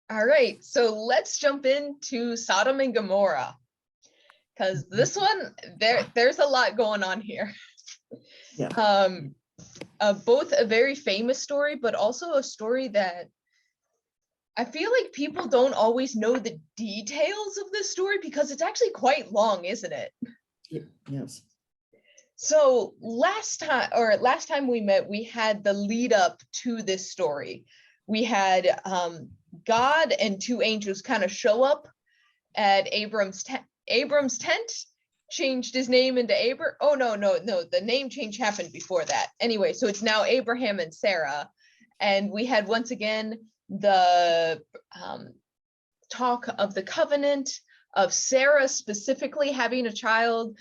All right, so let's jump into Sodom and Gomorrah, because this one, there's a lot going on here. Yeah. Both a very famous story, but also a story that I feel like people don't always know the details of this story because it's actually quite long, isn't it? Yes. So last time we met, we had the lead up to this story. We had God and two angels kind of show up at Abram's tent, changed his name into Oh, no, the name change happened before that. Anyway, so it's now Abraham and Sarah. And we had once again the talk of the covenant, of Sarah specifically having a child.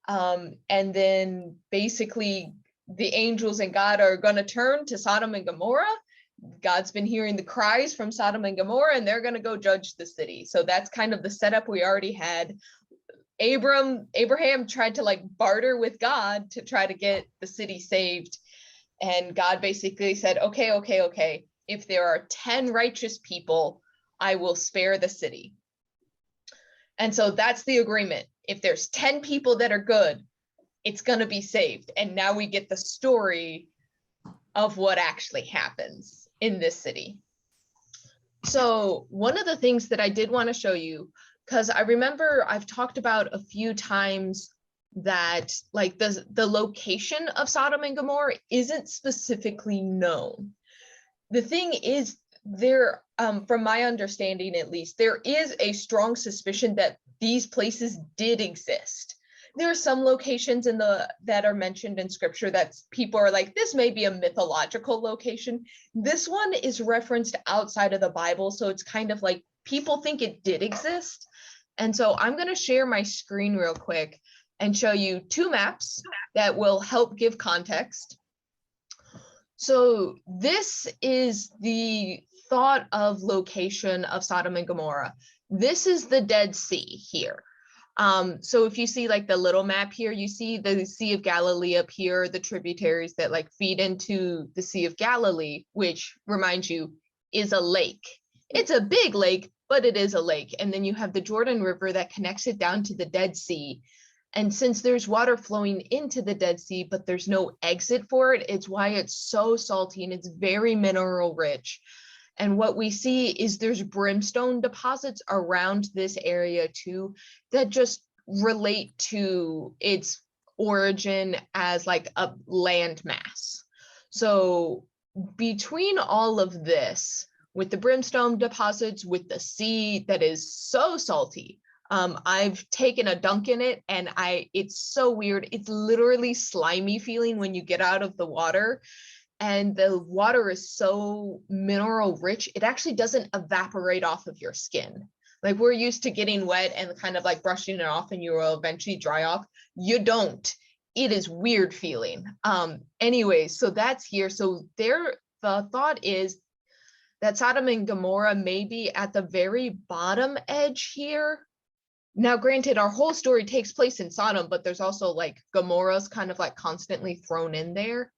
And then basically the angels and God are going to turn to Sodom and Gomorrah. God's been hearing the cries from Sodom and Gomorrah, and they're going to go judge the city. So that's kind of the setup we already had. Abraham tried to like barter with God to try to get the city saved. And God basically said, okay. If there are 10 righteous people, I will spare the city. And so that's the agreement. If there's 10 people that are good, it's going to be saved. And now we get the story of what actually happens in this city. So one of the things that I did want to show you, because I remember I've talked about a few times that like the location of Sodom and Gomorrah isn't specifically known. The thing is, there, from my understanding at least, there is a strong suspicion that these places did exist. There are some locations that are mentioned in scripture that people are like, this may be a mythological location. This one is referenced outside of the Bible, so it's kind of like people think it did exist. And so I'm going to share my screen real quick and show you two maps that will help give context. So this is the thought of location of Sodom and Gomorrah. This is the Dead Sea here. So if you see like the little map here, you see the Sea of Galilee up here, the tributaries that like feed into the Sea of Galilee, which reminds you is a lake. It's a big lake, but it is a lake. And then you have the Jordan River that connects it down to the Dead Sea. And since there's water flowing into the Dead Sea, but there's no exit for it, it's why it's so salty and it's very mineral rich. And what we see is there's brimstone deposits around this area too that just relate to its origin as like a land mass. So between all of this, with the brimstone deposits, with the sea that is so salty, I've taken a dunk in it and it's so weird. It's literally slimy feeling when you get out of the water. And the water is so mineral rich, it actually doesn't evaporate off of your skin. Like we're used to getting wet and kind of like brushing it off and you will eventually dry off. You don't. It is weird feeling. Anyway, so that's here. So the thought is that Sodom and Gomorrah may be at the very bottom edge here. Now, granted, our whole story takes place in Sodom, but there's also like Gomorrah's kind of like constantly thrown in there.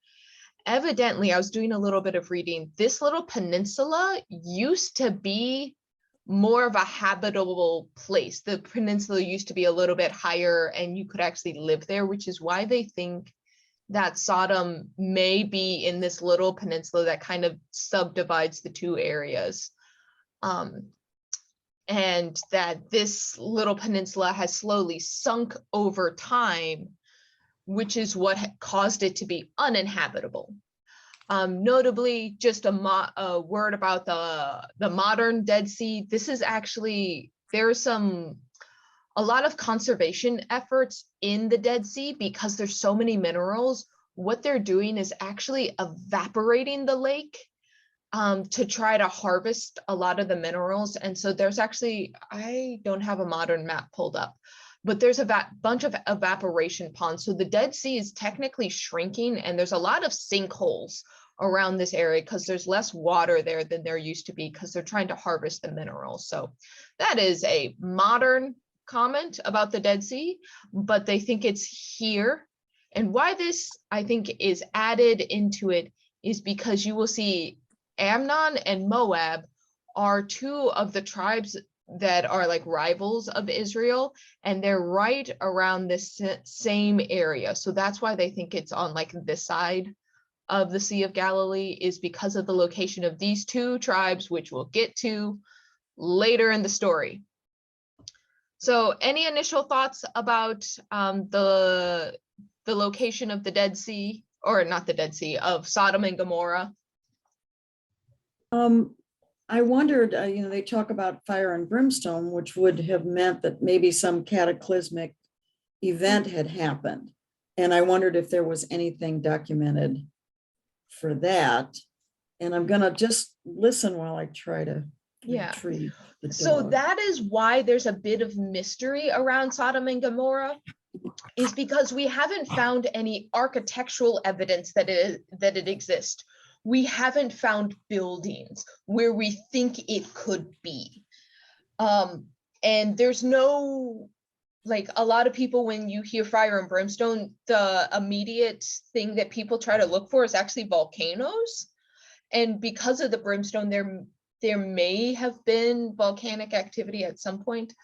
Evidently, I was doing a little bit of reading. This little peninsula used to be more of a habitable place. The peninsula used to be a little bit higher and you could actually live there, which is why they think that Sodom may be in this little peninsula that kind of subdivides the two areas. And that this little peninsula has slowly sunk over time, which is what caused it to be uninhabitable. Notably, just a word about the modern Dead Sea. This is actually, there's a lot of conservation efforts in the Dead Sea because there's so many minerals. What they're doing is actually evaporating the lake to try to harvest a lot of the minerals. And so there's actually, I don't have a modern map pulled up, but there's a bunch of evaporation ponds. So the Dead Sea is technically shrinking and there's a lot of sinkholes around this area because there's less water there than there used to be because they're trying to harvest the minerals. So that is a modern comment about the Dead Sea, but they think it's here. And why this, I think, is added into it is because you will see Ammon and Moab are two of the tribes that are like rivals of Israel, and they're right around this same area. So that's why they think it's on like this side of the Sea of Galilee, is because of the location of these two tribes, which we'll get to later in the story. So any initial thoughts about the location of the Dead Sea, or not the Dead Sea, of Sodom and Gomorrah? I wondered, they talk about fire and brimstone, which would have meant that maybe some cataclysmic event had happened. And I wondered if there was anything documented for that. And I'm gonna just listen while I try to retrieve the So dog. that is why there's a bit of mystery around Sodom and Gomorrah, is because we haven't found any architectural evidence that it exists. We haven't found buildings where we think it could be. And there's no, like, a lot of people, when you hear fire and brimstone, the immediate thing that people try to look for is actually volcanoes. And because of the brimstone, there may have been volcanic activity at some point,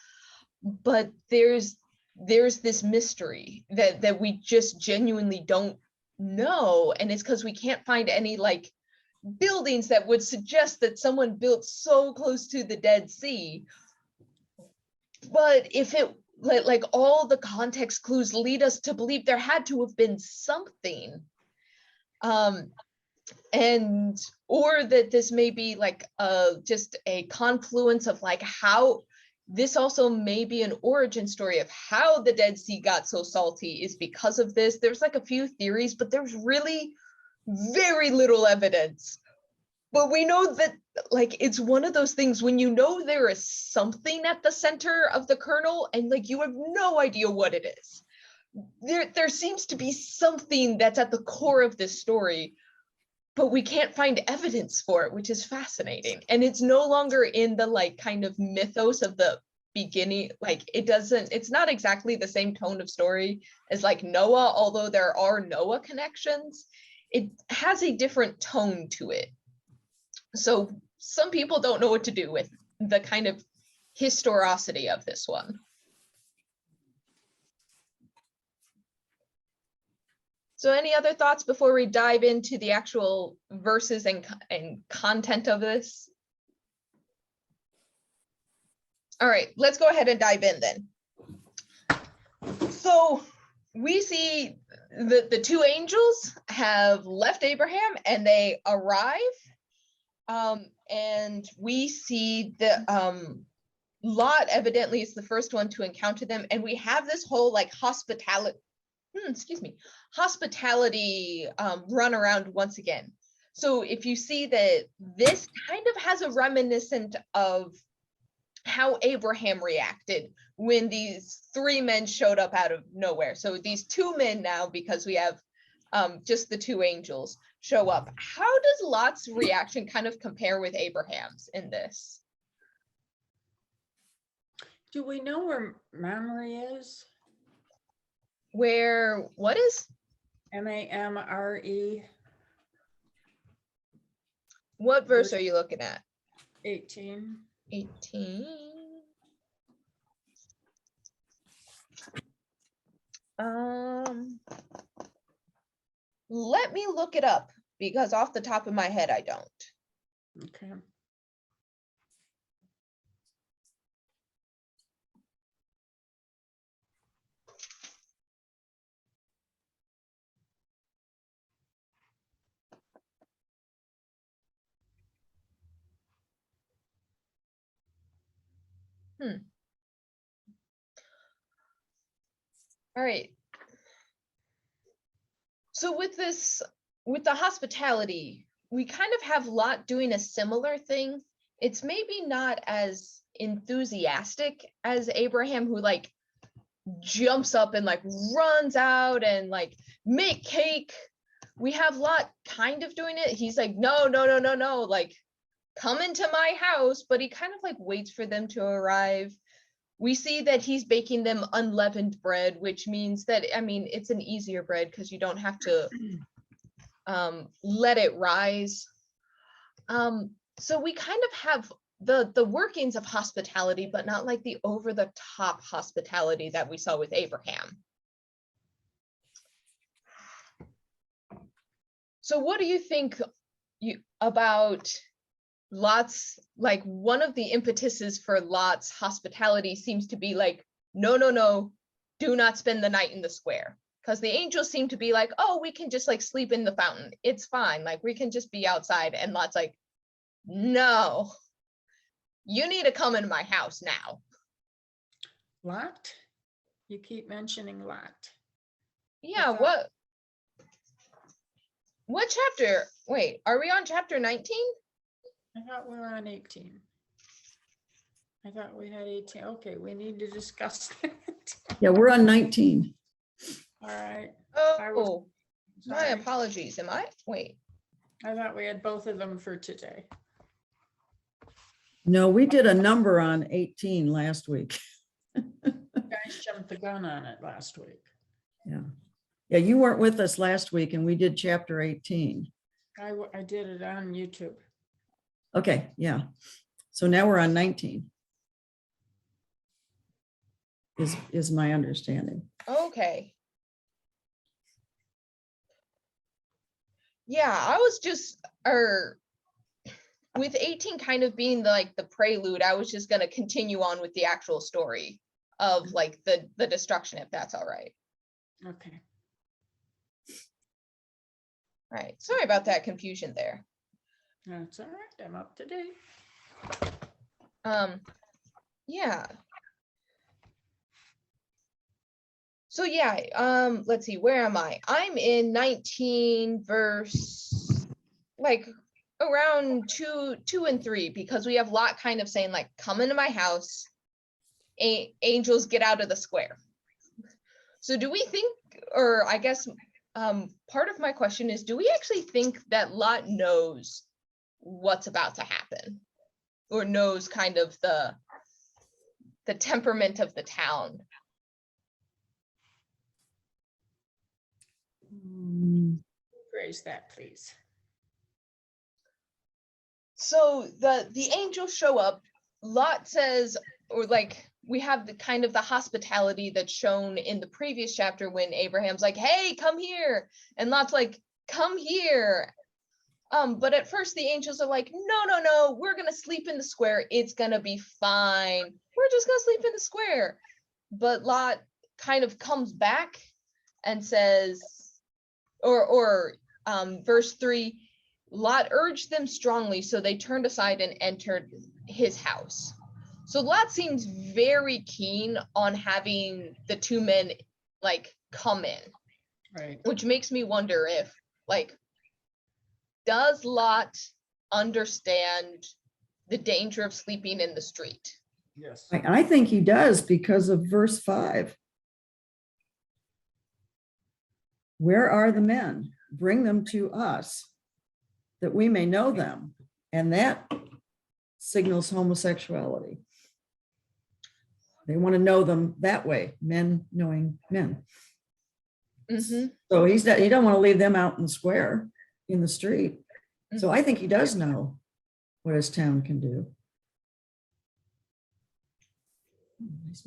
but there's this mystery that we just genuinely don't know. And it's because we can't find any like buildings that would suggest that someone built so close to the Dead Sea. But if it, like, all the context clues lead us to believe there had to have been something, and or that this may be like just a confluence of like how this also may be an origin story of how the Dead Sea got so salty is because of this. There's like a few theories, but there's really very little evidence. But we know that, like, it's one of those things when you know there is something at the center of the kernel and like you have no idea what it is. There seems to be something that's at the core of this story, but we can't find evidence for it, which is fascinating. And it's no longer in the like kind of mythos of the beginning. Like it's not exactly the same tone of story as like Noah, although there are Noah connections. It has a different tone to it. So some people don't know what to do with the kind of historicity of this one. So any other thoughts before we dive into the actual verses and content of this? All right, let's go ahead and dive in then. So we see the two angels have left Abraham and they arrive. And we see the Lot evidently is the first one to encounter them. And we have this whole like hospitality run around once again. So if you see that this kind of has a reminiscent of how Abraham reacted when these three men showed up out of nowhere. So these two men now, because we have just the two angels show up. How does Lot's reaction kind of compare with Abraham's in this? Do we know where Mamre is? Where, what is? M-A-M-R-E. What verse are you looking at? 18. 18. Let me look it up because off the top of my head, I don't. Okay. All right. So with the hospitality, we kind of have Lot doing a similar thing. It's maybe not as enthusiastic as Abraham, who like jumps up and like runs out and like make cake. We have Lot kind of doing it. He's like, no, like come into my house, but he kind of like waits for them to arrive. We see that he's baking them unleavened bread, which means that, I mean, it's an easier bread because you don't have to let it rise. So we kind of have the workings of hospitality, but not like the over the top hospitality that we saw with Abraham. So what do you think about Lot's, like one of the impetuses for Lot's hospitality seems to be like, no, no, no, do not spend the night in the square. Because the angels seem to be like, oh, we can just like sleep in the fountain. It's fine. Like we can just be outside. And Lot's like, no, you need to come into my house now. Lot? You keep mentioning Lot. Yeah, what chapter? Wait, are we on chapter 19? I thought we were on 18. I thought we had 18. Okay, we need to discuss that. Yeah, we're on 19. All right. Oh, my Sorry. apologies. Am I? Wait. I thought we had both of them for today. No, we did a number on 18 last week. You guys jumped the gun on it last week. Yeah. Yeah, you weren't with us last week and we did chapter 18. I did it on YouTube. Okay, yeah. So now we're on 19. Is my understanding. Okay. Yeah, I was just, with 18 kind of being like the prelude, I was just gonna continue on with the actual story of like the destruction, if that's all right. Okay. All right, sorry about that confusion there. That's all right. I'm up to date. Yeah. So yeah, let's see, where am I? I'm in 19 verse, like around 2 and 3, because we have Lot kind of saying like, come into my house, angels get out of the square. So do we think, or I guess part of my question is, do we actually think that Lot knows what's about to happen, or knows kind of the temperament of the town? Phrase that, please. So the angels show up. Lot says, or like we have the kind of the hospitality that's shown in the previous chapter when Abraham's like, hey, come here, and Lot's like, come here. But at first the angels are like, no, no, no, we're gonna sleep in the square. It's gonna be fine. We're just gonna sleep in the square. But Lot kind of comes back and says, or verse 3, Lot urged them strongly, so they turned aside and entered his house. So Lot seems very keen on having the two men like come in, Right. which makes me wonder if, like, does Lot understand the danger of sleeping in the street? Yes. I think he does because of verse 5. Where are the men? Bring them to us that we may know them. And that signals homosexuality. They want to know them that way, men knowing men. Mm-hmm. So he don't want to leave them out in the square, in the street. So I think he does know what his town can do.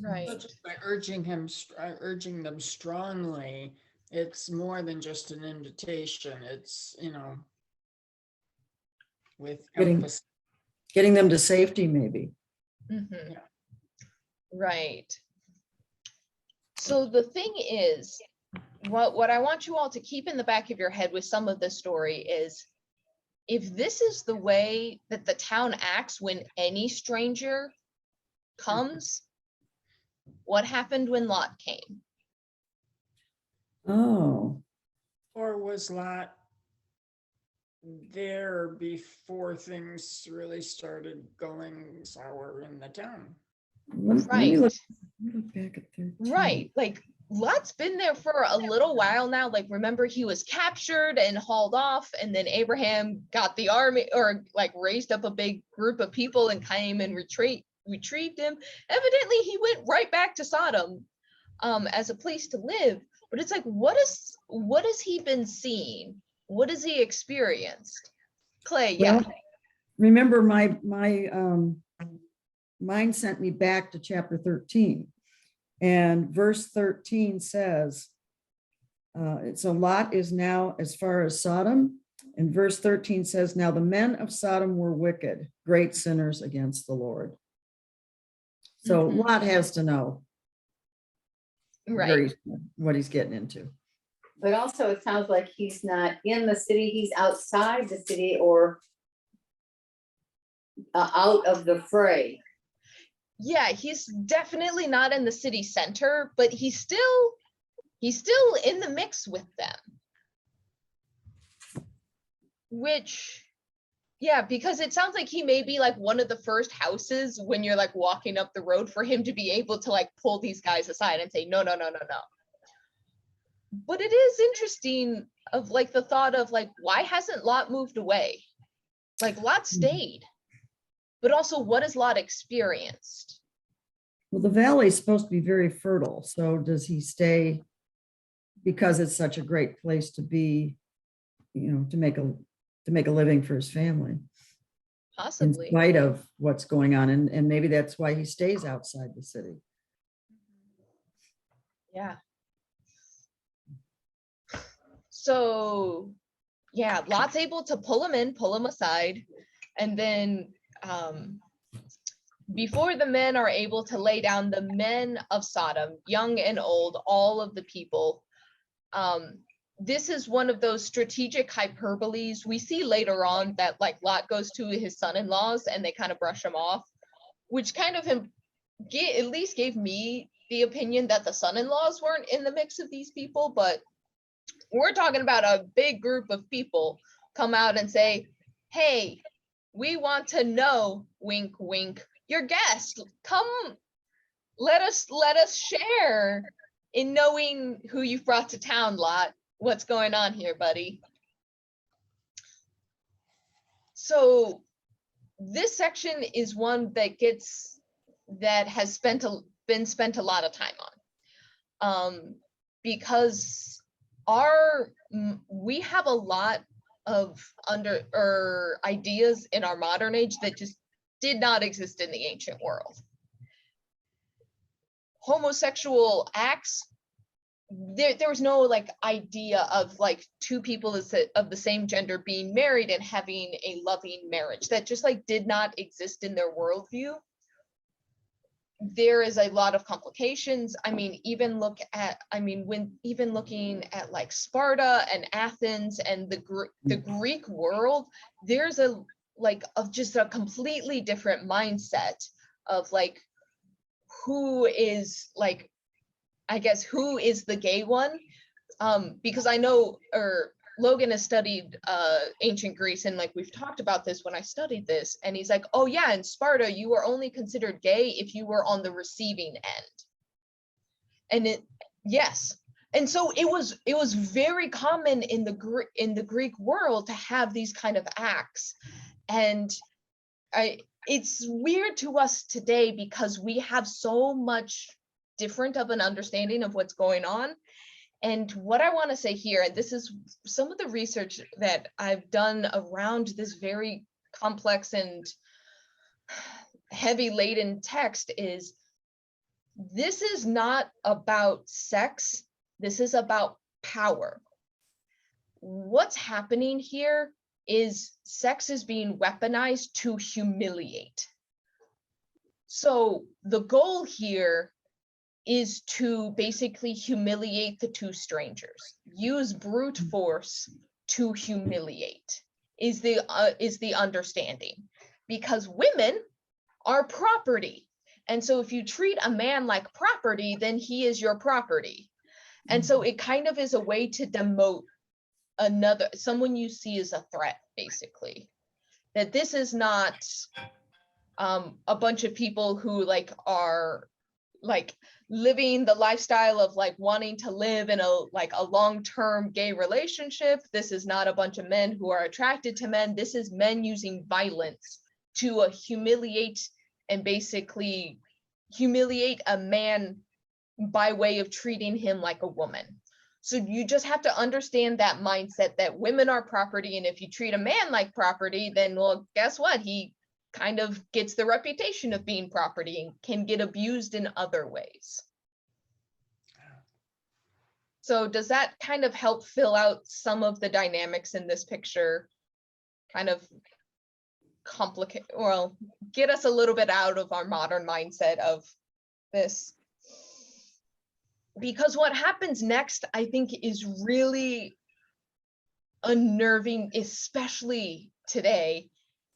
Right. So just by urging them strongly, it's more than just an invitation. It's, with emphasis. Getting them to safety, maybe. Mm-hmm. Yeah. Right. So the thing is, what I want you all to keep in the back of your head with some of this story is, if this is the way that the town acts when any stranger comes, what happened when Lot came? Oh, Or was Lot there before things really started going sour in the town? let me look back at 13. Right. Like Lot's been there for a little while now. Like, remember, he was captured and hauled off, and then Abraham got the army, or like raised up a big group of people and came and retrieved him. Evidently, he went right back to Sodom as a place to live. But it's like, what has he been seeing? What has he experienced? Clay, yeah. Well, remember my mind sent me back to chapter 13. And verse 13 says, so Lot is now as far as Sodom. And verse 13 says, now the men of Sodom were wicked, great sinners against the Lord. So Lot has to know Right. what he's getting into. But also it sounds like he's not in the city, he's outside the city or out of the fray. Yeah, he's definitely not in the city center, but he's still in the mix with them. Which, yeah, because it sounds like he may be like one of the first houses when you're like walking up the road for him to be able to like pull these guys aside and say, no, no, no, no, no. But it is interesting of like the thought of like, why hasn't Lot moved away? Like Lot stayed, but also what has Lot experienced? Well, the valley is supposed to be very fertile. So does he stay because it's such a great place to be, you know, to make a living for his family? Possibly. In spite of what's going on. And maybe that's why he stays outside the city. Yeah. So yeah, Lot's able to pull him aside. And then before the men are able to lay down, the men of Sodom, young and old, all of the people, this is one of those strategic hyperboles. We see later on that like Lot goes to his son-in-laws and they kind of brush him off, which kind of at least gave me the opinion that the son-in-laws weren't in the mix of these people. But we're talking about a big group of people come out and say, hey, we want to know, wink, wink, your guest, come, let us share in knowing who you've brought to town, Lot. What's going on here, buddy? So this section is one that has been spent a lot of time on, because we have a lot of ideas in our modern age that just did not exist in the ancient world. Homosexual acts, there was no like idea of like two people of the same gender being married and having a loving marriage. That just like did not exist in their worldview. There is a lot of complications. I mean, even looking at like Sparta and Athens and the Greek world, there's just a completely different mindset of like who is like, I guess, who is the gay one? Because I know, Logan has studied ancient Greece, and like we've talked about this when I studied this, and he's like, oh yeah, in Sparta you were only considered gay if you were on the receiving end. And yes, and so it was very common in the Greek world to have these kind of acts. And it's weird to us today because we have so much different of an understanding of what's going on. And what I want to say here, and this is some of the research that I've done around this very complex and heavy laden text, is this is not about sex. This is about power. What's happening here is sex is being weaponized to humiliate. So the goal here is to basically humiliate the two strangers, use brute force to humiliate, is the understanding, because women are property. And so if you treat a man like property, then he is your property. And so it kind of is a way to demote someone you see as a threat, basically. That this is not a bunch of people who like are like living the lifestyle of like wanting to live in a long-term gay relationship. This is not a bunch of men who are attracted to men. This is men using violence to humiliate and basically humiliate a man by way of treating him like a woman. So you just have to understand that mindset that women are property. And if you treat a man like property, then, well, guess what? He kind of gets the reputation of being property and can get abused in other ways. So does that kind of help fill out some of the dynamics in this picture? Kind of complicate, well, get us a little bit out of our modern mindset of this. Because what happens next, I think, is really unnerving, especially today,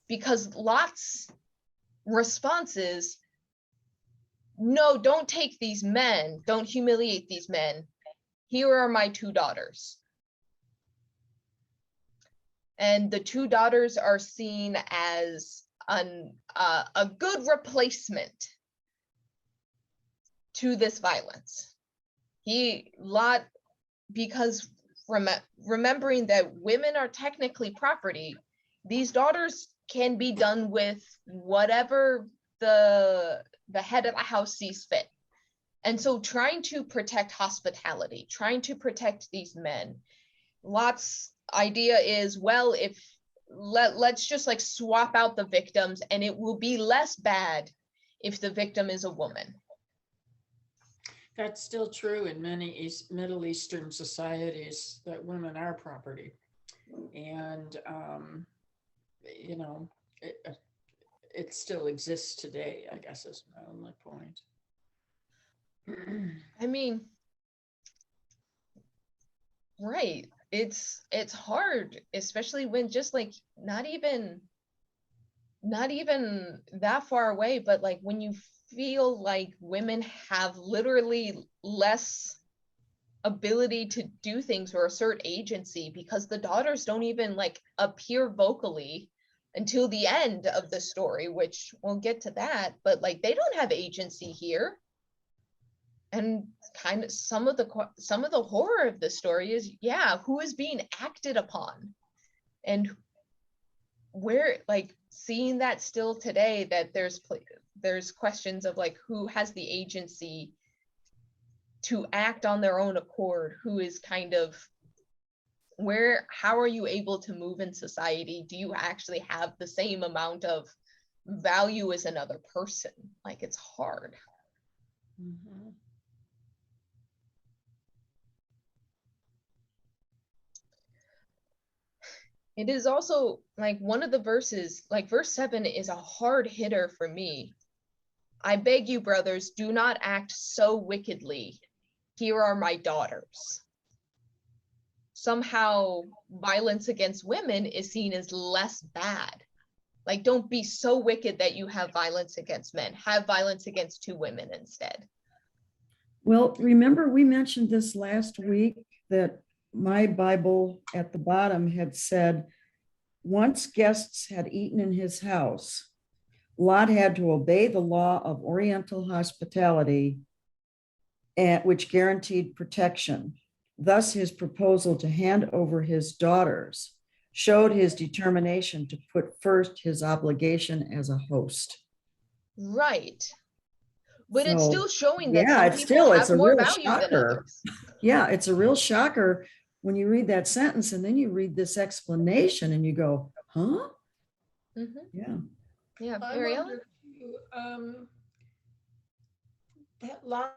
because Lot's response is, no, don't take these men, don't humiliate these men. Here are my 2 daughters. And the 2 daughters are seen as a good replacement to this violence. Lot, because remembering that women are technically property, these daughters can be done with whatever the head of the house sees fit. And so trying to protect hospitality, trying to protect these men, Lot's idea is, well, if let's just like swap out the victims and it will be less bad if the victim is a woman. That's still true in many Middle Eastern societies, that women are property. And, you know, it still exists today, I guess is my only point. I mean, right. It's hard, especially when just like not even that far away, but like when you feel like women have literally less ability to do things or assert agency, because the daughters don't even like appear vocally until the end of the story, which we'll get to that, but like they don't have agency here. And kind of some of the horror of the story is, yeah, who is being acted upon, and where, like, seeing that still today, that there's questions of like who has the agency to act on their own accord, who is kind of how are you able to move in society? Do you actually have the same amount of value as another person? Like, it's hard. Mm-hmm. It is also like one of the verses, like verse 7 is a hard hitter for me. I beg you, brothers, do not act so wickedly. Here are my daughters. Somehow violence against women is seen as less bad. Like, don't be so wicked that you have violence against men. Have violence against 2 women instead. Well, remember we mentioned this last week, that my Bible at the bottom had said, once guests had eaten in his house, Lot had to obey the law of Oriental hospitality, which guaranteed protection. Thus, his proposal to hand over his daughters showed his determination to put first his obligation as a host. Right. But it's So, still showing that yeah, some it's people have a more real value than shocker. others. Yeah, it's a real shocker when you read that sentence and then you read this explanation and you go, huh? Mm-hmm. Yeah. Yeah, I Mary wonder Ellen? if that Lot.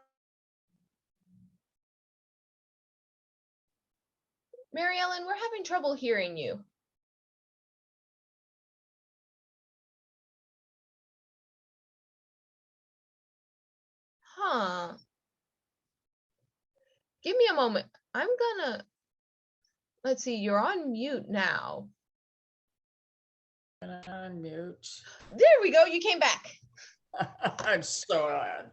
Mary Ellen, we're having trouble hearing you. Huh. Give me a moment. Let's see, you're on mute now. On mute. There we go, you came back. I'm so glad.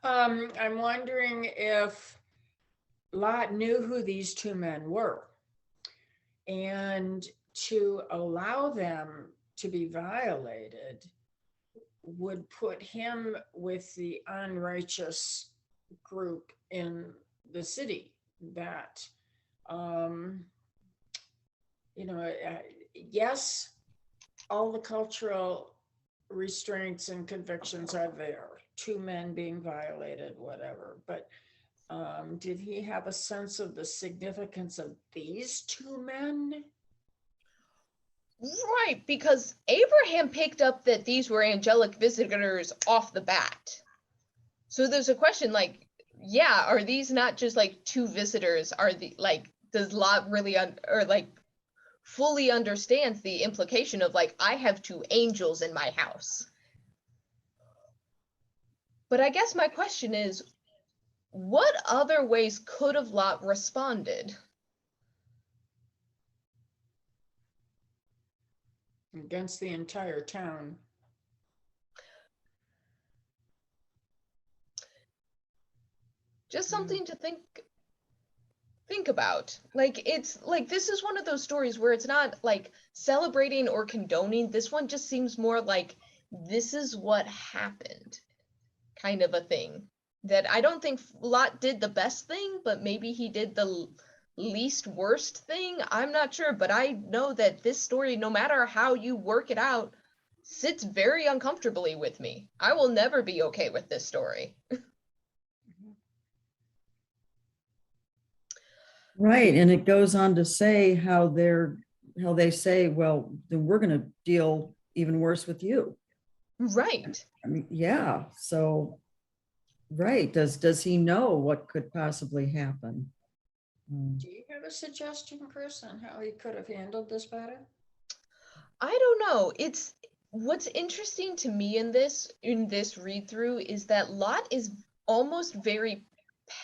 I'm wondering if Lot knew who these 2 men were, and to allow them to be violated would put him with the unrighteous group in the city that, yes, all the cultural restraints and convictions are there, 2 men being violated, whatever, but did he have a sense of the significance of these two men? Right, because Abraham picked up that these were angelic visitors off the bat. So there's a question like, yeah, are these not just like two visitors? Are the like, does Lot really or like fully understands the implication of like, I have two angels in my house? But I guess my question is, what other ways could have Lot responded? Against the entire town. Just something to think about. Like, it's like, this is one of those stories where it's not like celebrating or condoning. This one just seems more like, this is what happened kind of a thing. That I don't think Lot did the best thing, but maybe he did the least worst thing. I'm not sure, but I know that this story, no matter how you work it out, sits very uncomfortably with me. I will never be okay with this story. Right, and it goes on to say how they say, well, then we're going to deal even worse with you. Right. I mean, yeah, so, right, does he know what could possibly happen? Do you have a suggestion, Chris, on how he could have handled this better? I don't know. It's what's interesting to me in this read through is that Lot is almost very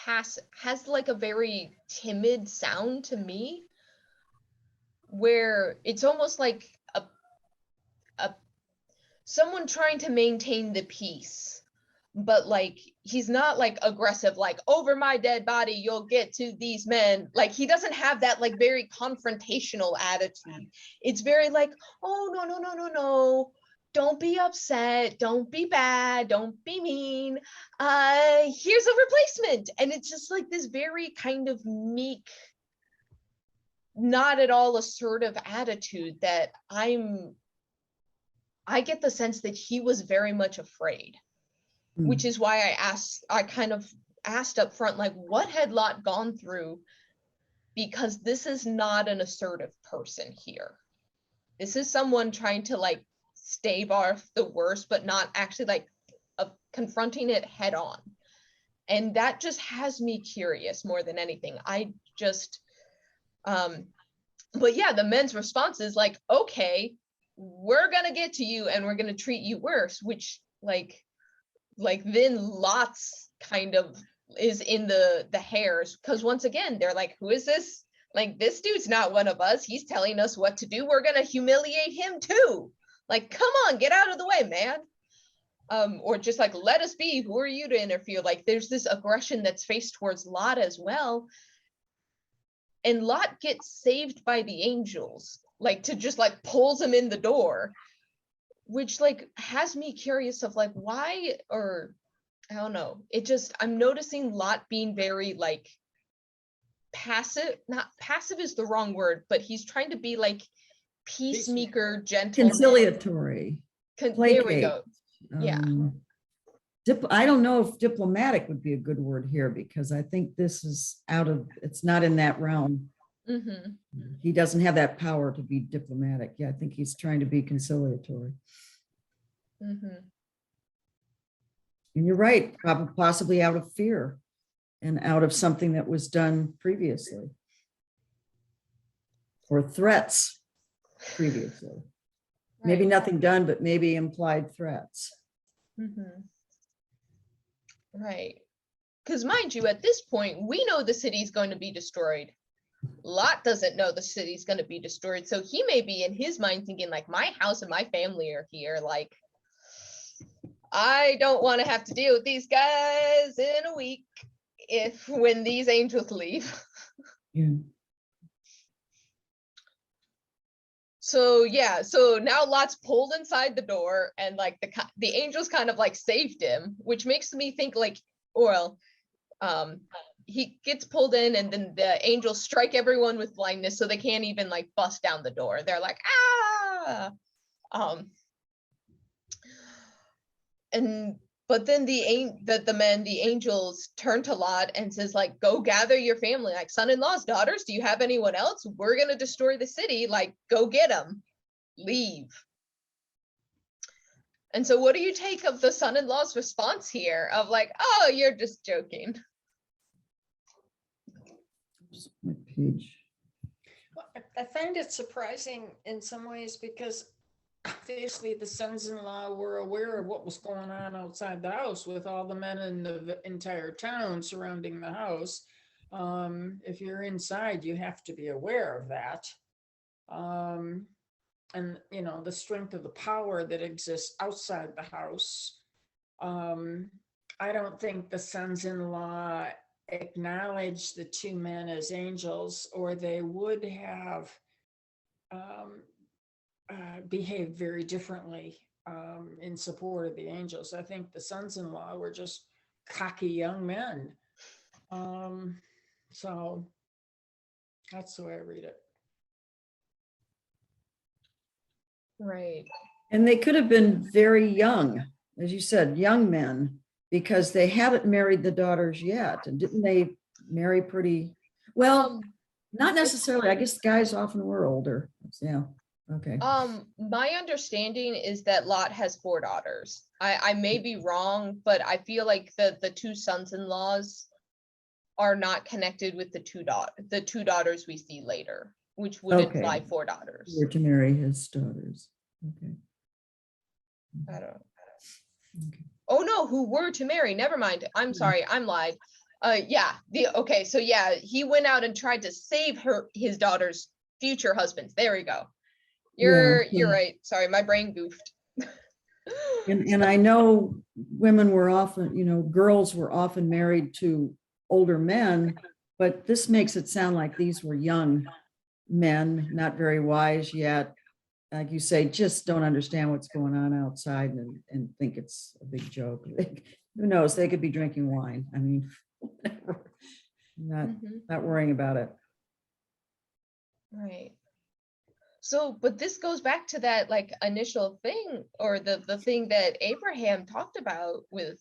passive, has like a very timid sound to me, where it's almost like a someone trying to maintain the peace, but like he's not like aggressive, like over my dead body you'll get to these men. Like he doesn't have that like very confrontational attitude. It's very like, oh no no no no no, don't be upset, don't be bad, don't be mean, here's a replacement. And it's just like this very kind of meek, not at all assertive attitude that I get the sense that he was very much afraid, which is why I kind of asked up front, like, what had Lot gone through? Because this is not an assertive person here. This is someone trying to like stave off the worst, but not actually like confronting it head on. And that just has me curious more than anything. I just, but yeah, the men's response is like, okay, we're gonna get to you and we're gonna treat you worse, which like then Lot's kind of is in the hairs, because once again they're like, who is this? Like, this dude's not one of us, he's telling us what to do, we're gonna humiliate him too. Like, come on, get out of the way, man. Or just like, let us be, who are you to interfere? Like, there's this aggression that's faced towards Lot as well. And Lot gets saved by the angels, like to just like pulls him in the door, which like has me curious of like why, or I don't know. It just, I'm noticing Lot being very like passive, not passive is the wrong word, but he's trying to be like peacemaker, gentle. Conciliatory. There we go. Yeah. I don't know if diplomatic would be a good word here, because I think this is it's not in that realm. Mm-hmm. He doesn't have that power to be diplomatic. Yeah, I think he's trying to be conciliatory. Mm-hmm. And you're right, probably possibly out of fear and out of something that was done previously, or threats previously. Right. Maybe nothing done, but maybe implied threats. Mm-hmm. Right. Because mind you, at this point, we know the city's going to be destroyed. Lot doesn't know the city's going to be destroyed. So he may be in his mind thinking like, my house and my family are here. Like, I don't want to have to deal with these guys in a week when these angels leave. Yeah. So yeah, so now Lot's pulled inside the door, and like the angels kind of like saved him, which makes me think like, well, he gets pulled in, and then the angels strike everyone with blindness, so they can't even like bust down the door. They're like, ah, and But then the angels turn to Lot and says, like, go gather your family, like son-in-laws, daughters. Do you have anyone else? We're gonna destroy the city. Like, go get them. Leave. And so what do you take of the son-in-law's response here of like, oh, you're just joking? My page. Well, I find it surprising in some ways because obviously the sons-in-law were aware of what was going on outside the house with all the men in the entire town surrounding the house. If you're inside, you have to be aware of that. And you know, the strength of the power that exists outside the house. I don't think the sons-in-law acknowledged the two men as angels, or they would have behaved very differently in support of the angels. I think the sons-in-law were just cocky young men. So that's the way I read it. Right. And they could have been very young, as you said, young men, because they haven't married the daughters yet. And didn't they marry pretty well? Not necessarily. I guess guys often were older. Yeah. Okay. My understanding is that Lot has 4 daughters. I may be wrong, but I feel like the 2 sons-in-laws are not connected with the two daughters we see later, which would Okay. imply 4 daughters. Were to marry his daughters. Okay. I don't. Okay. Oh no, who were to marry? Never mind. I'm sorry, I'm lied. Yeah. Okay. So yeah, he went out and tried to save his daughter's future husbands. There we go. You're right. Sorry, my brain goofed. And I know women were often, girls were often married to older men, but this makes it sound like these were young men, not very wise yet. Like you say, just don't understand what's going on outside and think it's a big joke. Who knows? They could be drinking wine. I mean, not worrying about it. Right. So, but this goes back to that like initial thing, or the thing that Abraham talked about with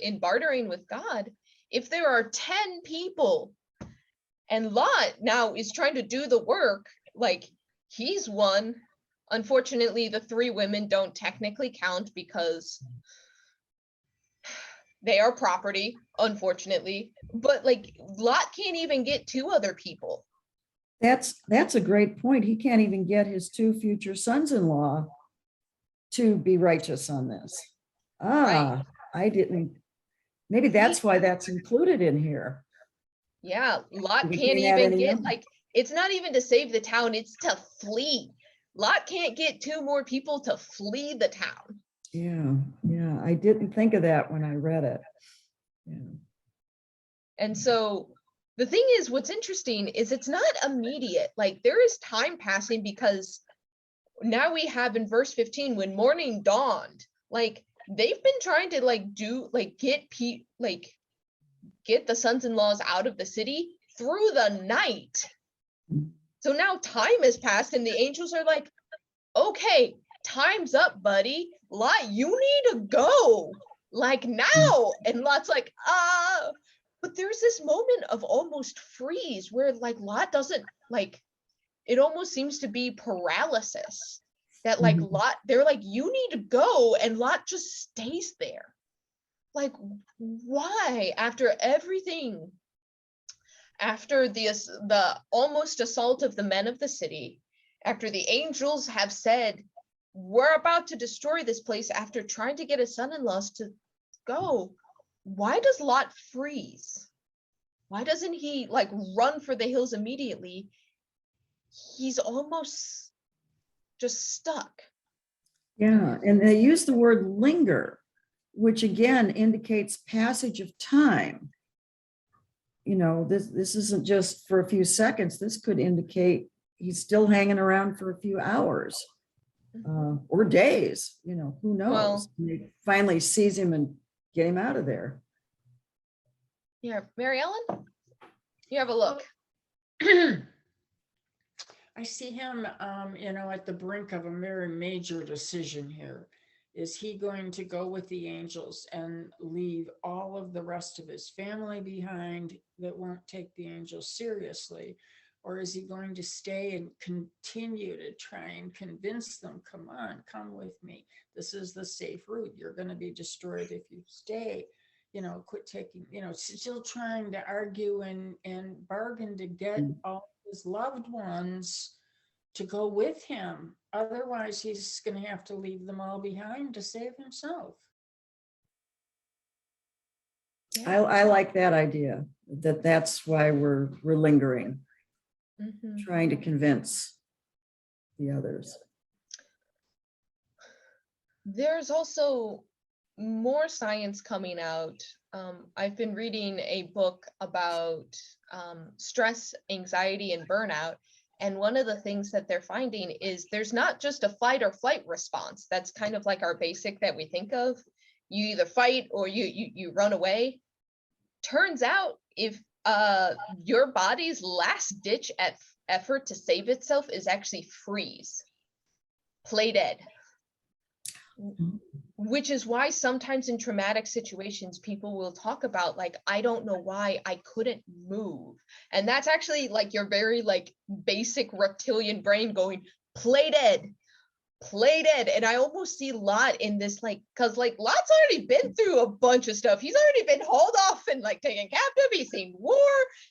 in bartering with God. If there are 10 people and Lot now is trying to do the work, like he's one. Unfortunately, the 3 women don't technically count because they are property, unfortunately. But like Lot can't even get 2 other people. That's a great point. He can't even get his 2 future sons-in-law to be righteous on this. Right. I didn't. Maybe that's why that's included in here. Yeah, Lot We can't can't add even any get number. like, it's not even to save the town, it's to flee. Lot can't get 2 more people to flee the town. Yeah. I didn't think of that when I read it. Yeah. And so the thing is, what's interesting is it's not immediate. Like there is time passing, because now we have in verse 15, when morning dawned, like they've been trying to get the sons-in-laws out of the city through the night. So now time has passed and the angels are like, okay, time's up, buddy. Lot, you need to go like now. And Lot's like, but there's this moment of almost freeze where like Lot doesn't like, it almost seems to be paralysis that like Lot, they're like, you need to go, and Lot just stays there. Like, why? After everything, after the almost assault of the men of the city, after the angels have said, we're about to destroy this place, after trying to get his son-in-laws to go, why does Lot freeze? Why doesn't he like run for the hills immediately? He's almost just stuck. Yeah, and they use the word linger, which again indicates passage of time. This isn't just for a few seconds. This could indicate he's still hanging around for a few hours or days. Who knows? Well, they finally seize him and get him out of there. Yeah, Mary Ellen, you have a look. I see him, at the brink of a very major decision here. Is he going to go with the angels and leave all of the rest of his family behind that won't take the angels seriously? Or is he going to stay and continue to try and convince them, come on, come with me. This is the safe route. You're going to be destroyed if you stay. Quit taking, still trying to argue and bargain to get all his loved ones to go with him. Otherwise, he's going to have to leave them all behind to save himself. I like that idea, that's why we're lingering, trying to convince the others. There's also more science coming out. I've been reading a book about stress, anxiety, and burnout. And one of the things that they're finding is there's not just a fight or flight response. That's kind of like our basic that we think of. You either fight or you run away. Turns out if your body's last ditch effort to save itself is actually freeze, play dead. Which is why sometimes in traumatic situations, people will talk about like, I don't know why I couldn't move. And that's actually like your very like basic reptilian brain going, play dead, play dead. And I almost see Lot in this, like, cause like Lot's already been through a bunch of stuff. He's already been hauled off and like taken captive. He's seen war.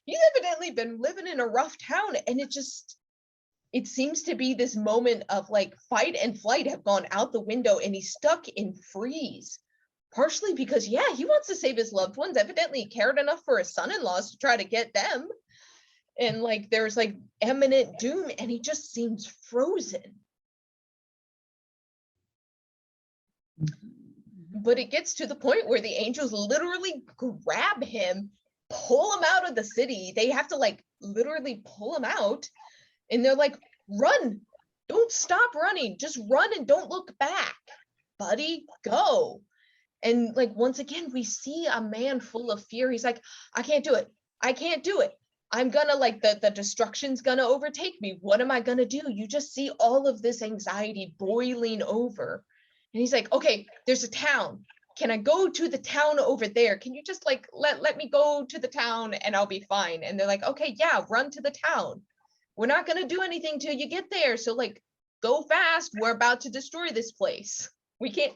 He's evidently been living in a rough town. And it seems to be this moment of like fight and flight have gone out the window and he's stuck in freeze. Partially because, yeah, he wants to save his loved ones. Evidently he cared enough for his son-in-laws to try to get them. And like, there's like imminent doom and he just seems frozen. But it gets to the point where the angels literally grab him, pull him out of the city. They have to like literally pull him out. And they're like, run, don't stop running, just run and don't look back, buddy, go. And like, once again, we see a man full of fear. He's like, I can't do it. I can't do it. I'm gonna like, the destruction's gonna overtake me. What am I gonna do? You just see all of this anxiety boiling over. And he's like, okay, there's a town. Can I go to the town over there? Can you just like, let me go to the town and I'll be fine. And they're like, okay, yeah, run to the town. We're not going to do anything till you get there. So like, go fast. We're about to destroy this place. We can't.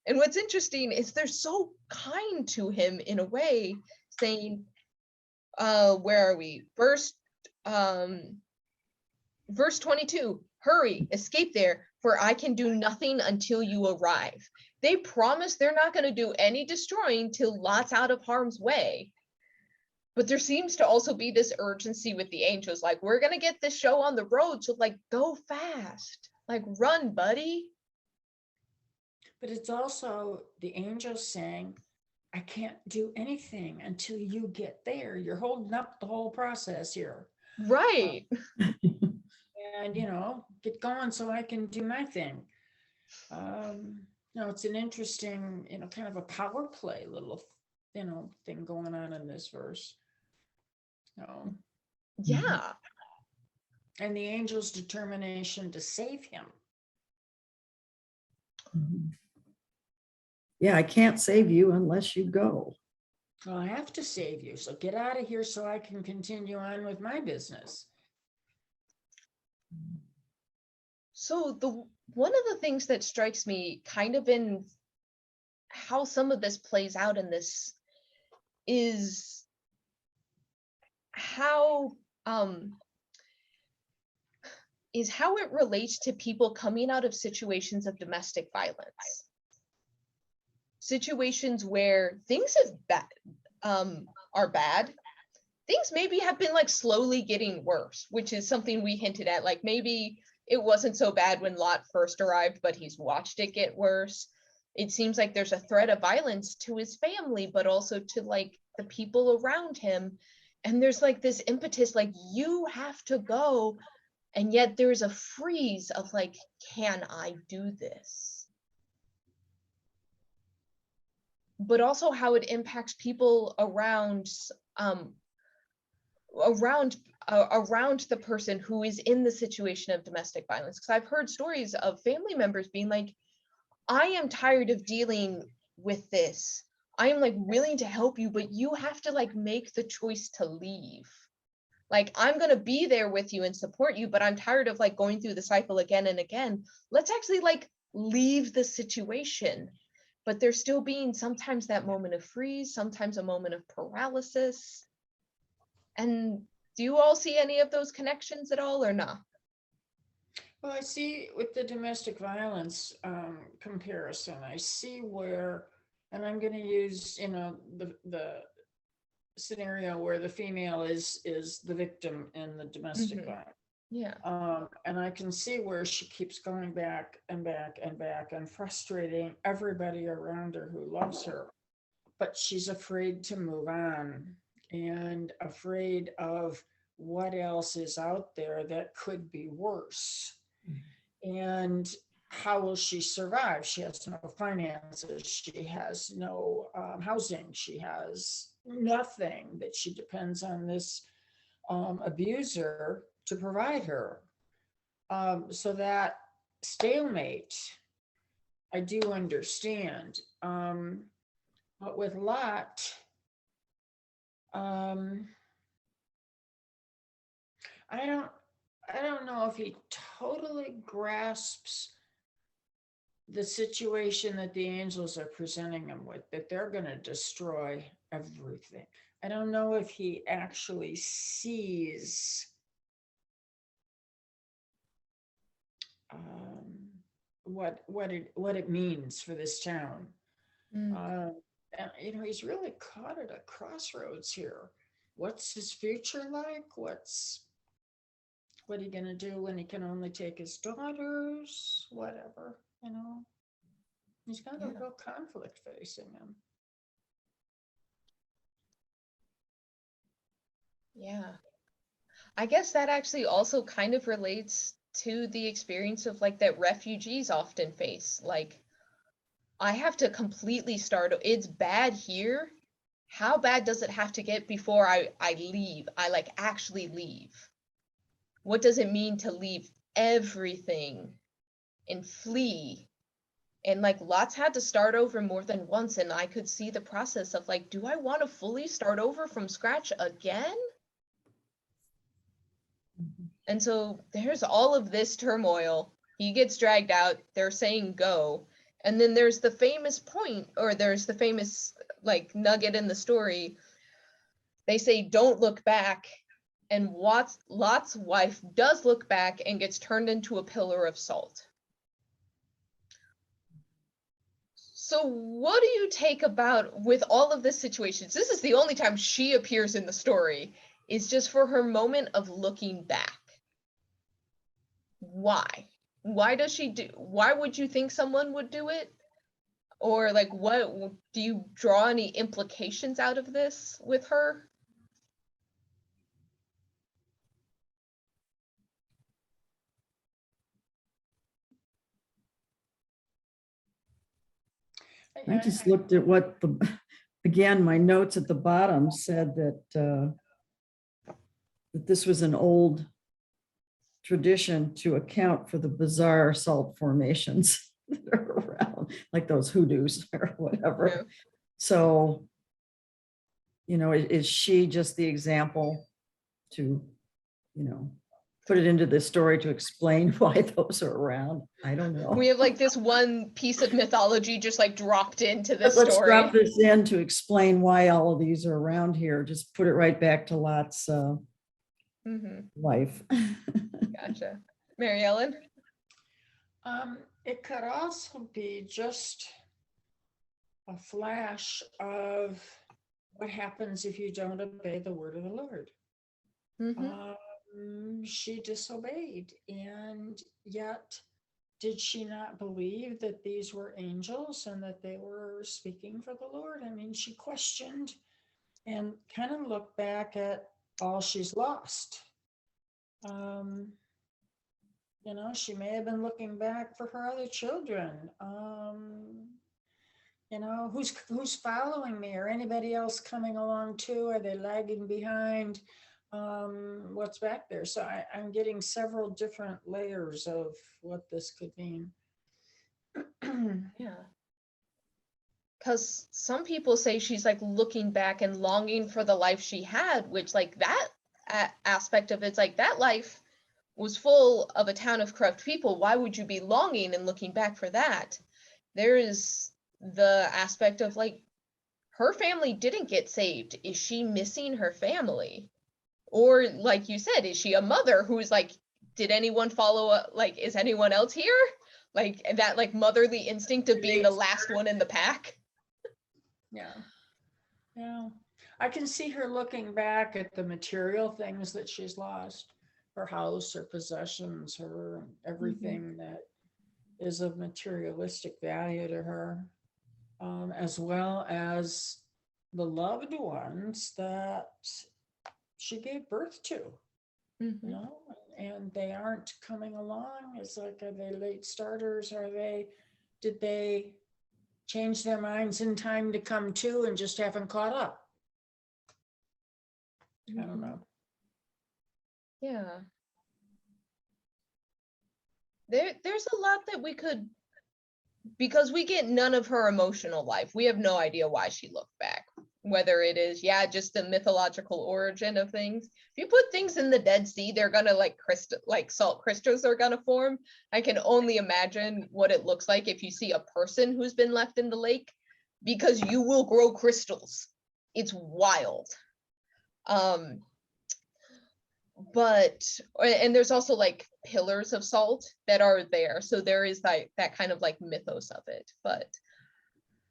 And what's interesting is they're so kind to him in a way, saying, where are we? Verse 22, hurry, escape there, for I can do nothing until you arrive. They promise they're not going to do any destroying till Lot's out of harm's way. But there seems to also be this urgency with the angels, like, we're going to get this show on the road, so like, go fast, like, run, buddy. But it's also the angels saying, I can't do anything until you get there. You're holding up the whole process here. Right. And, get going so I can do my thing. It's an interesting, kind of a power play little, thing going on in this verse. Yeah. And the angel's determination to save him. Yeah, I can't save you unless you go. Well, I have to save you. So get out of here so I can continue on with my business. So one of the things that strikes me kind of in how some of this plays out in this is how it relates to people coming out of situations of domestic violence. Situations where things are bad. Things maybe have been like slowly getting worse, which is something we hinted at. Like maybe it wasn't so bad when Lot first arrived, but he's watched it get worse. It seems like there's a threat of violence to his family, but also to like the people around him. And there's like this impetus, like, you have to go. And yet there's a freeze of like, can I do this? But also how it impacts people around the person who is in the situation of domestic violence. Because I've heard stories of family members being like, I am tired of dealing with this. I am like willing to help you, but you have to like make the choice to leave. Like, I'm going to be there with you and support you, but I'm tired of like going through the cycle again and again. Let's actually like leave the situation. But there's still being sometimes that moment of freeze, sometimes a moment of paralysis. And do you all see any of those connections at all or not? Well, I see with the domestic violence comparison, I see where, and I'm going to use, the scenario where the female is the victim in the domestic violence. Yeah. And I can see where she keeps going back and back and back and frustrating everybody around her who loves her. But she's afraid to move on and afraid of what else is out there that could be worse. And how will she survive? She has no finances. She has no housing. She has nothing, that she depends on this abuser to provide her. So that stalemate, I do understand. But with Lot, I don't know if he totally grasps the situation that the angels are presenting him with, that they're going to destroy everything. I don't know if he actually sees what it means for this town. And he's really caught at a crossroads here. What's his future like? What are you going to do when he can only take his daughters? Whatever, he's got a real conflict facing him. Yeah. I guess that actually also kind of relates to the experience of like that refugees often face. Like, I have to completely start. It's bad here. How bad does it have to get before I leave? I like actually leave. What does it mean to leave everything and flee? And like Lot's had to start over more than once, and I could see the process of like, do I want to fully start over from scratch again? And so there's all of this turmoil. He gets dragged out. They're saying go. And then there's the famous point, or there's the famous like nugget in the story. They say, don't look back. And Lot's wife does look back and gets turned into a pillar of salt. So what do you take about with all of this situations? This is the only time she appears in the story, is just for her moment of looking back. Why? Why does she do? Why would you think someone would do it? Or like, what do you draw any implications out of this with her? I just looked at what again, my notes at the bottom said that this was an old tradition to account for the bizarre salt formations that are around, like those hoodoos or whatever. Yeah. So, is she just the example to, put it into this story to explain why those are around? I don't know. We have like this one piece of mythology just like dropped into this Let's story. drop this in to explain why all of these are around here. Just put it right back to Lot's life. Gotcha. Mary Ellen? It could also be just a flash of what happens if you don't obey the word of the Lord. She disobeyed, and yet did she not believe that these were angels and that they were speaking for the Lord? I mean, she questioned and kind of looked back at all she's lost. She may have been looking back for her other children. Who's following me, or anybody else coming along too? Are they lagging behind? What's back there? So I'm getting several different layers of what this could mean. Yeah. Because some people say she's like looking back and longing for the life she had, which like that aspect of it's like that life was full of a town of corrupt people. Why would you be longing and looking back for that? There is the aspect of like her family didn't get saved. Is she missing her family? Or like you said, is she a mother who's like, did anyone follow like, is anyone else here? Like that like motherly instinct of being the last one in the pack. Yeah. Yeah. I can see her looking back at the material things that she's lost, her house, her possessions, her everything that is of materialistic value to her, as well as the loved ones that she gave birth to, you know, and they aren't coming along. It's like, are they late starters? Did they change their minds in time to come to and just haven't caught up? I don't know. Yeah. There's a lot that we could, because we get none of her emotional life. We have no idea why she looked back. Whether it is, yeah, just the mythological origin of things. If you put things in the Dead Sea, they're gonna like salt crystals are gonna form. I can only imagine what it looks like if you see a person who's been left in the lake, because you will grow crystals. It's wild. But and there's also like pillars of salt that are there, so there is that kind of like mythos of it. But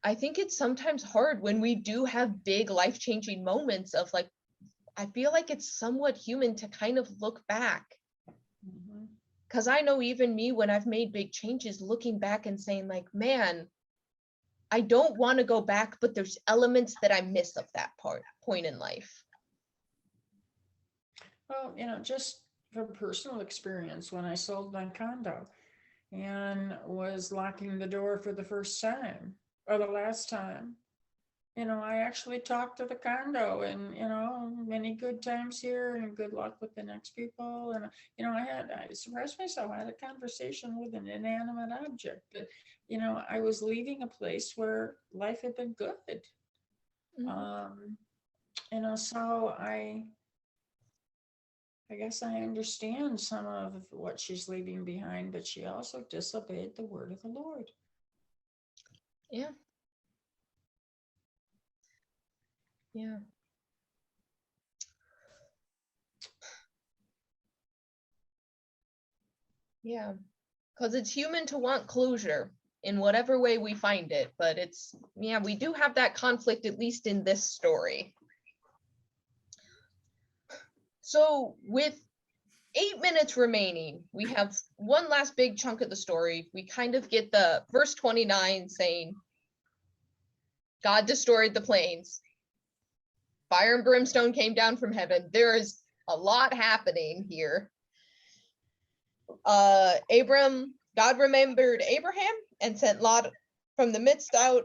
I think it's sometimes hard when we do have big life-changing moments of like, I feel like it's somewhat human to kind of look back. Because I know even me, when I've made big changes, looking back and saying like, man, I don't want to go back, but there's elements that I miss of that point in life. Well, you know, just from personal experience, when I sold my condo and was locking the door for the first time or the last time, you know, I actually talked to the condo and, you know, many good times here and good luck with the next people. And, you know, I surprised myself. I had a conversation with an inanimate object, but, you know, I was leaving a place where life had been good. You know, so I guess I understand some of what she's leaving behind, but she also disobeyed the word of the Lord. Yeah. Yeah. Yeah. Because it's human to want closure in whatever way we find it. But it's, yeah, we do have that conflict, at least in this story. So with 8 minutes remaining, we have one last big chunk of the story. We kind of get the verse 29 saying, God destroyed the plains. Fire and brimstone came down from heaven. There is a lot happening here. God remembered Abraham and sent Lot from the midst out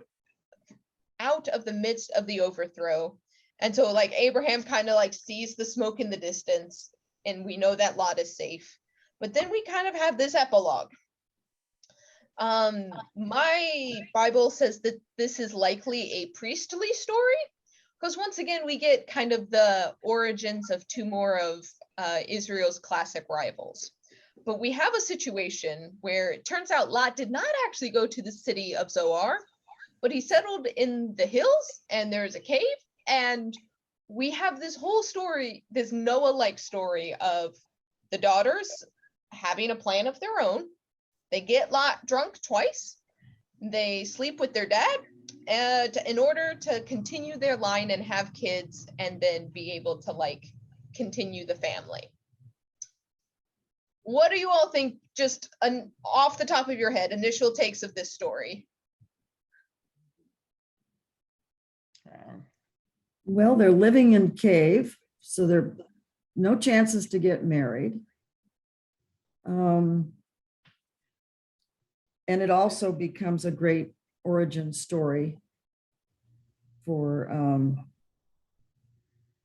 of the midst of the overthrow. And so like Abraham kind of like sees the smoke in the distance, and we know that Lot is safe. But then we kind of have this epilogue. My Bible says that this is likely a priestly story, because once again, we get kind of the origins of two more of Israel's classic rivals. But we have a situation where it turns out Lot did not actually go to the city of Zoar, but he settled in the hills, and there's a cave, and we have this whole story, this Noah-like story of the daughters having a plan of their own. They get Lot drunk twice. They sleep with their dad in order to continue their line and have kids, and then be able to like continue the family. What do you all think, just off the top of your head, initial takes of this story? Well, they're living in cave, so there are no chances to get married. And it also becomes a great origin story for, and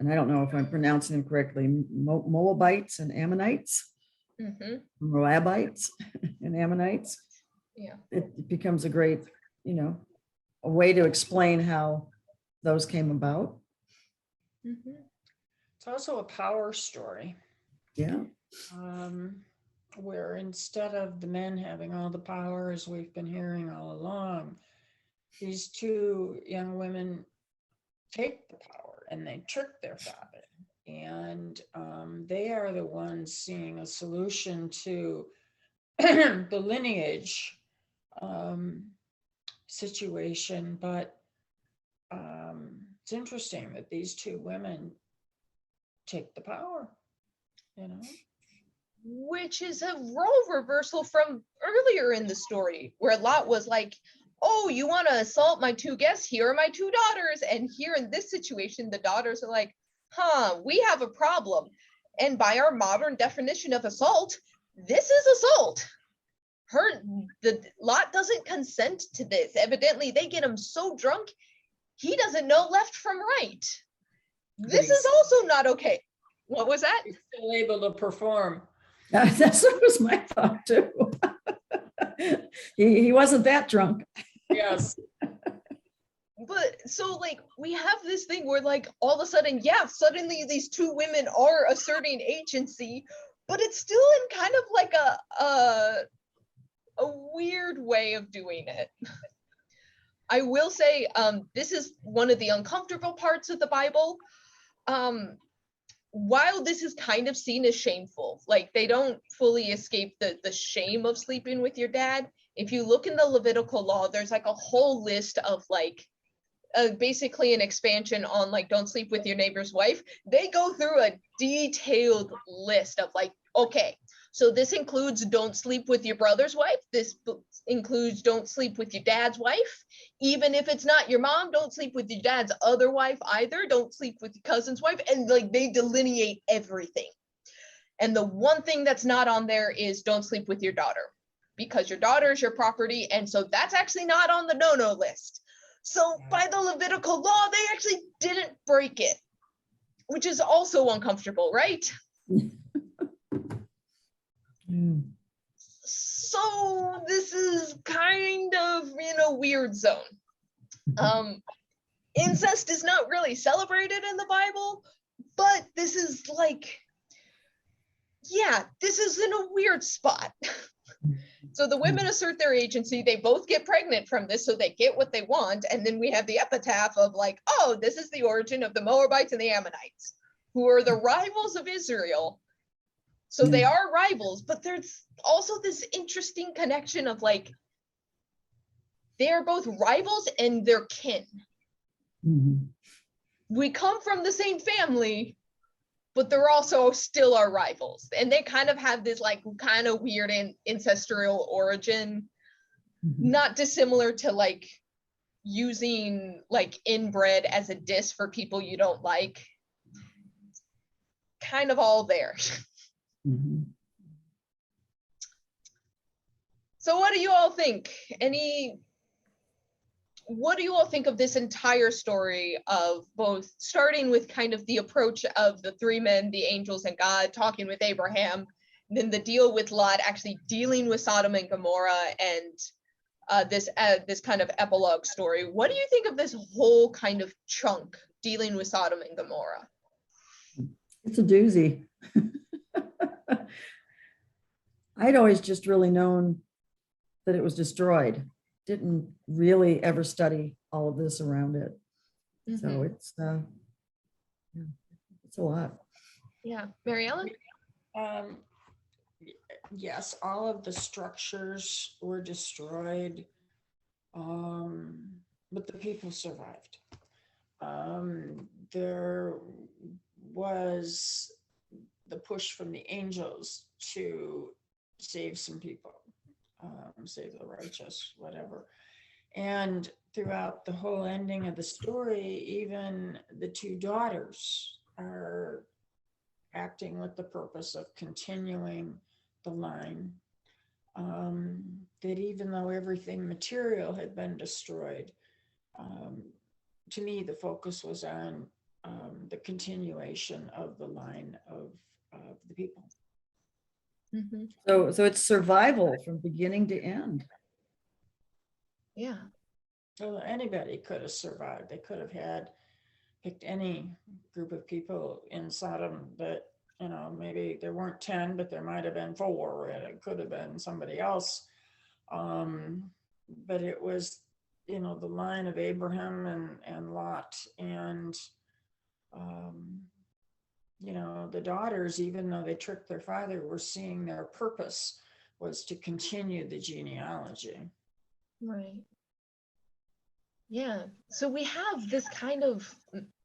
I don't know if I'm pronouncing them correctly, Moabites and Ammonites, Moabites and Ammonites. Yeah. it becomes a great, a way to explain how those came about. Mhm. It's also a power story, Yeah. where instead of the men having all the power, as we've been hearing all along, these two young women take the power and they trick their father. And they are the ones seeing a solution to the lineage situation. But it's interesting that these two women take the power, Which is a role reversal from earlier in the story, where Lot was like, oh, you want to assault my two guests? Here are my two daughters. And here in this situation, the daughters are like, we have a problem. And by our modern definition of assault, this is assault. Lot doesn't consent to this. Evidently, they get him so drunk, he doesn't know left from right. This is also not okay. What was that? He's still able to perform. That's what was my thought too. He wasn't that drunk. Yes. But so like we have this thing where like all of a sudden, yeah, suddenly these two women are asserting agency, but it's still in kind of like a weird way of doing it. I will say this is one of the uncomfortable parts of the Bible. While this is kind of seen as shameful, like they don't fully escape the shame of sleeping with your dad. If you look in the Levitical law, there's like a whole list of like basically an expansion on like don't sleep with your neighbor's wife. They go through a detailed list of like, okay, so this includes don't sleep with your brother's wife. This includes don't sleep with your dad's wife. Even if it's not your mom, don't sleep with your dad's other wife either. Don't sleep with your cousin's wife. And like they delineate everything. And the one thing that's not on there is don't sleep with your daughter, because your daughter is your property. And so that's actually not on the no-no list. So by the Levitical law, they actually didn't break it, which is also uncomfortable, right? So this is kind of in a weird zone. Incest is not really celebrated in the Bible, but this is like, yeah, this is in a weird spot. So the women assert their agency, they both get pregnant from this, so they get what they want. And then we have the epitaph of like, oh, this is the origin of the Moabites and the Ammonites, who are the rivals of Israel. So they are rivals, but there's also this interesting connection of like, they are both rivals and they're kin. Mm-hmm. We come from the same family, but they're also still our rivals. And they kind of have this like kind of weird ancestral origin, not dissimilar to like using like inbred as a diss for people you don't like. Kind of all there. Mm-hmm. So what do you all think? What do you all think of this entire story of both starting with kind of the approach of the three men, the angels and God talking with Abraham, then the deal with Lot actually dealing with Sodom and Gomorrah, and this kind of epilogue story? What do you think of this whole kind of chunk dealing with Sodom and Gomorrah? It's a doozy. I'd always just really known that it was destroyed. Didn't really ever study all of this around it. So it's a lot. Yeah, Mary Ellen? Yes, all of the structures were destroyed, but the people survived. There was the push from the angels to save some people, save the righteous, whatever. And throughout the whole ending of the story, even the two daughters are acting with the purpose of continuing the line. That even though everything material had been destroyed, to me, the focus was on the continuation of the line of the people. So it's survival from beginning to end. Yeah. Well, anybody could have survived. They could have picked any group of people in Sodom that, maybe there weren't 10, but there might have been 4, and it could have been somebody else. But it was, the line of Abraham and Lot, and the daughters, even though they tricked their father, were seeing their purpose was to continue the genealogy. Right. Yeah. So we have this kind of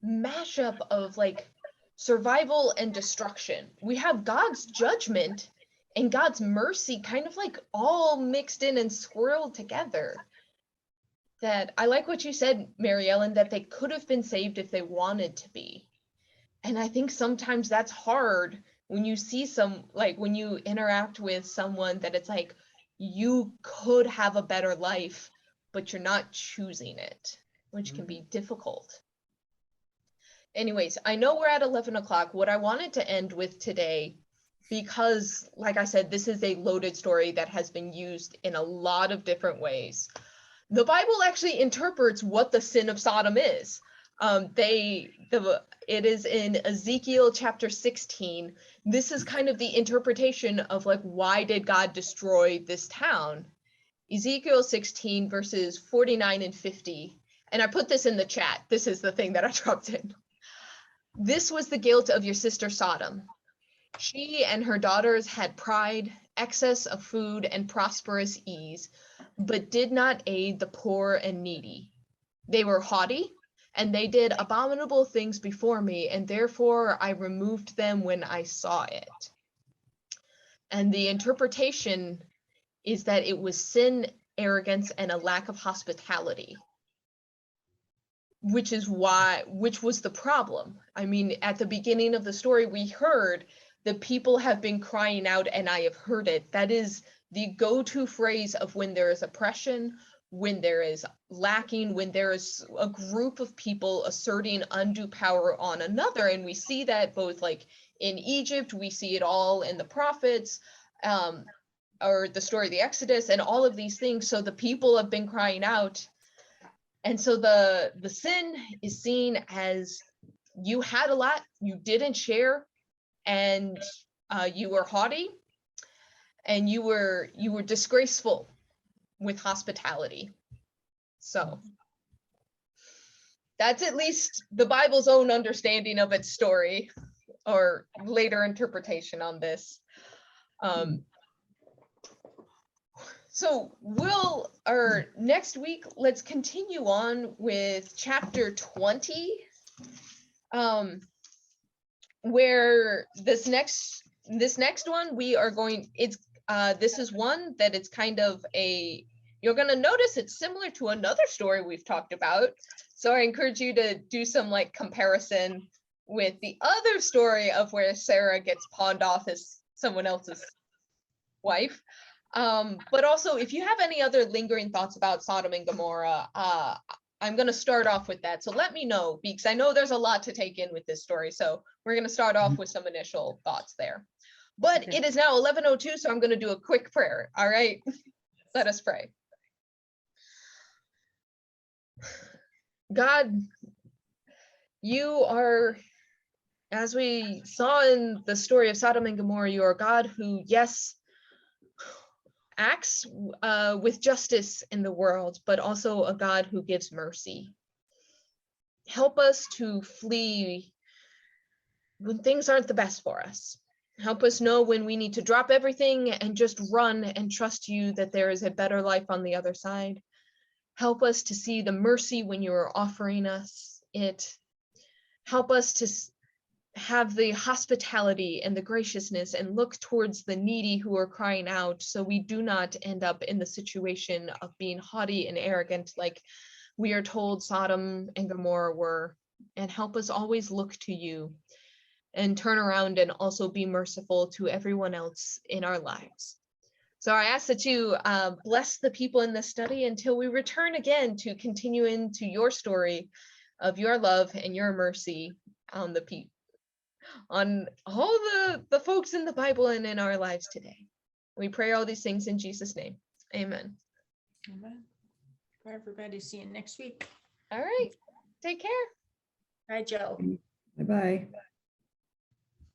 mashup of like survival and destruction. We have God's judgment and God's mercy kind of like all mixed in and swirled together. That I like what you said, Mary Ellen, that they could have been saved if they wanted to be. And I think sometimes that's hard when you see when you interact with someone that it's like you could have a better life, but you're not choosing it, which can be difficult. Anyways, I know we're at 11 o'clock. What I wanted to end with today, because like I said, this is a loaded story that has been used in a lot of different ways. The Bible actually interprets what the sin of Sodom is. It is in Ezekiel chapter 16. This is kind of the interpretation of like, why did God destroy this town? Ezekiel 16 verses 49 and 50. And I put this in the chat. This is the thing that I dropped in. This was the guilt of your sister Sodom. She and her daughters had pride, excess of food, and prosperous ease, but did not aid the poor and needy. They were haughty, and they did abominable things before me, and therefore I removed them when I saw it. And the interpretation is that it was sin, arrogance, and a lack of hospitality, which was the problem. I mean, at the beginning of the story, we heard the people have been crying out and I have heard it. That is the go-to phrase of when there is oppression, when there is lacking, when there is a group of people asserting undue power on another. And we see that both like in Egypt, we see it all in the prophets, or the story of the Exodus and all of these things. So the people have been crying out. And so the sin is seen as you had a lot, you didn't share, and you were haughty, and you were disgraceful with hospitality. So that's at least the Bible's own understanding of its story, or later interpretation on this. So next week, let's continue on with chapter 20, where this next one this is one that it's kind of you're going to notice it's similar to another story we've talked about. So I encourage you to do some like comparison with the other story of where Sarah gets pawned off as someone else's wife. But also, if you have any other lingering thoughts about Sodom and Gomorrah, I'm going to start off with that. So let me know, because I know there's a lot to take in with this story. So we're going to start off with some initial thoughts there. But Okay. It is now 11:02, so I'm going to do a quick prayer. All right, let us pray. God, you are, as we saw in the story of Sodom and Gomorrah, you are God who, yes, acts with justice in the world, but also a God who gives mercy. Help us to flee when things aren't the best for us. Help us know when we need to drop everything and just run and trust you that there is a better life on the other side. Help us to see the mercy when you are offering us it. Help us to have the hospitality and the graciousness and look towards the needy who are crying out, so we do not end up in the situation of being haughty and arrogant like we are told Sodom and Gomorrah were. And help us always look to you and turn around and also be merciful to everyone else in our lives. So I ask that you bless the people in this study until we return again to continue into your story of your love and your mercy on the people, on all the folks in the Bible and in our lives today. We pray all these things in Jesus' name. Amen. Amen. Everybody, see you next week. All right. Take care. Bye, Joe. Bye-bye.